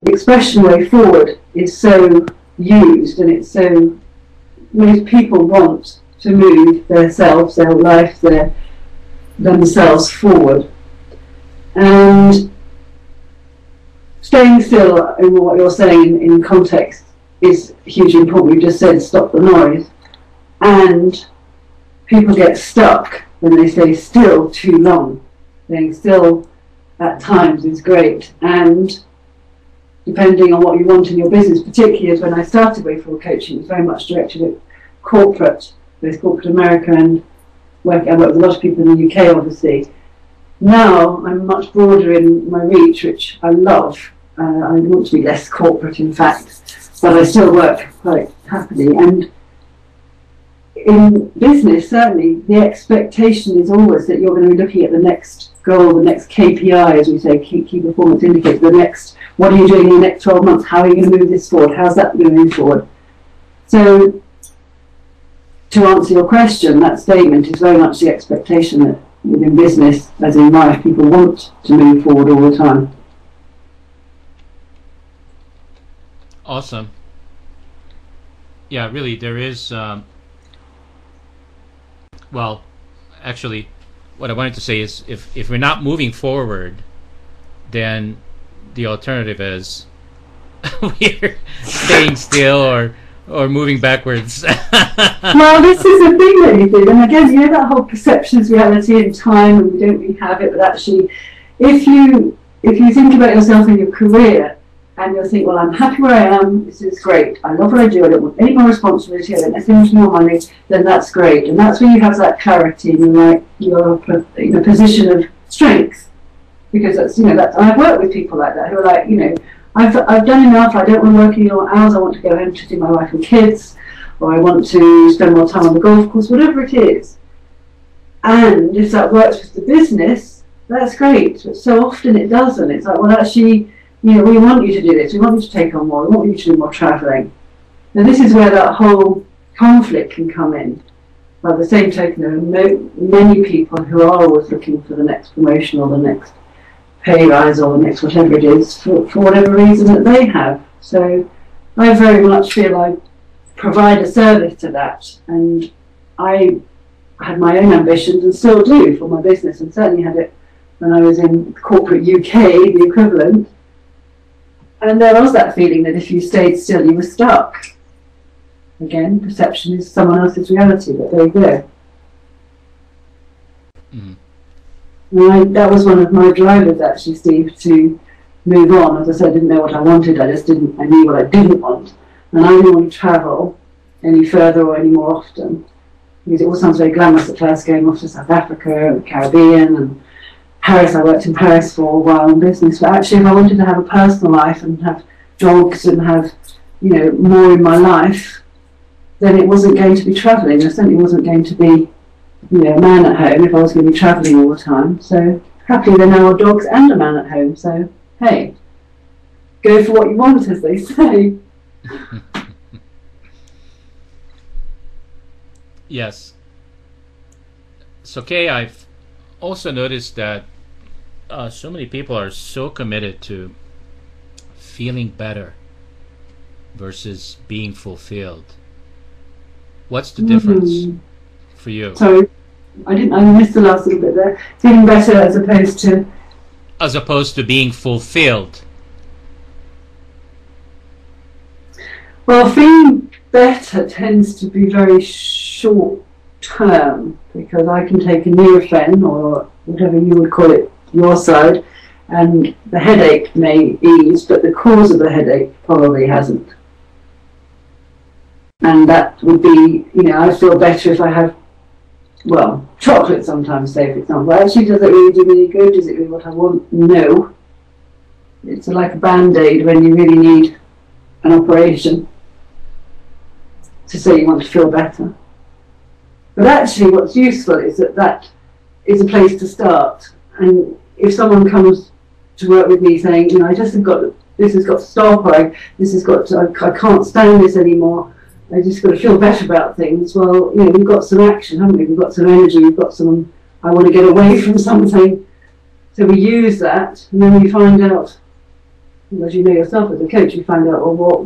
the expression way forward is so used, and it's so, most people want to move themselves, their life, themselves forward. And staying still in what you're saying in context is hugely important. We just said stop the noise. And people get stuck when they stay still too long. Staying still at times is great. And depending on what you want in your business, particularly as when I started Way Forward Coaching, it was very much directed at corporate, both corporate America and I work with a lot of people in the UK, obviously. Now I'm much broader in my reach, which I love. I want to be less corporate, in fact, but I still work quite happily. And in business, certainly, the expectation is always that you're going to be looking at the next goal, the next KPI, as we say, key performance indicator, the next, what are you doing in the next 12 months? How are you going to move this forward? How's that going to move forward? So, to answer your question, that statement is very much the expectation that within business, as in life, people want to move forward all the time. Awesome. Yeah, really, there is, well, actually, what I wanted to say is if we're not moving forward, then the alternative is we're staying still or moving backwards. Well, this is the thing that you did, and again, you know that whole perceptions, reality, and time, and we don't really have it. But actually, if you think about yourself in your career, and you'll think, well, I'm happy where I am. This is great. I love what I do. I don't want any more responsibility. I don't want any more money. Then that's great, and that's when you have that clarity and you're in a position of strength, because that's that. I've worked with people like that who are like, I've done enough. I don't want to work any more hours. I want to go home to see my wife and kids, or I want to spend more time on the golf course, whatever it is. And if that works with the business, that's great. But so often it doesn't. It's like, well, actually, we want you to do this. We want you to take on more. We want you to do more travelling. Now, this is where that whole conflict can come in. By the same token, there are many people who are always looking for the next promotion or the next pay rise or the next whatever it is for whatever reason that they have. So I very much feel I provide a service to that, and I had my own ambitions and still do for my business, and certainly had it when I was in corporate UK, the equivalent. And there was that feeling that if you stayed still, you were stuck. Again, perception is someone else's reality, but there you go. And that was one of my drivers, actually, Steve, to move on. As I said, I didn't know what I wanted. I knew what I didn't want. And I didn't want to travel any further or any more often, because it all sounds very glamorous at first, going off to South Africa and the Caribbean and Paris. I worked in Paris for a while in business, but actually if I wanted to have a personal life and have dogs and have more in my life, then it wasn't going to be travelling. There certainly wasn't going to be a man at home if I was going to be travelling all the time. So happily there now are dogs and a man at home, so hey, go for what you want, as they say. Yes. So Kay, I've also noticed that so many people are so committed to feeling better versus being fulfilled. What's the difference for you? Sorry, I missed the last little bit there. Feeling better as opposed to being fulfilled. Well, feeling better tends to be very short term, because I can take a Nurofen or whatever you would call it, your side, and the headache may ease, but the cause of the headache probably hasn't. And that would be, I feel better if I have, well, chocolate sometimes, say, for example. Actually, does it really do me any good? Is it really what I want? No. It's like a band-aid when you really need an operation to say you want to feel better. But actually what's useful is that is a place to start. And if someone comes to work with me saying, this has got to stop, or I can't stand this anymore, I just got to feel better about things. Well, we've got some action, haven't we? We've got some energy, we've got some, I want to get away from something. So we use that, and then we find out, as you know yourself as a coach, you find out, well, what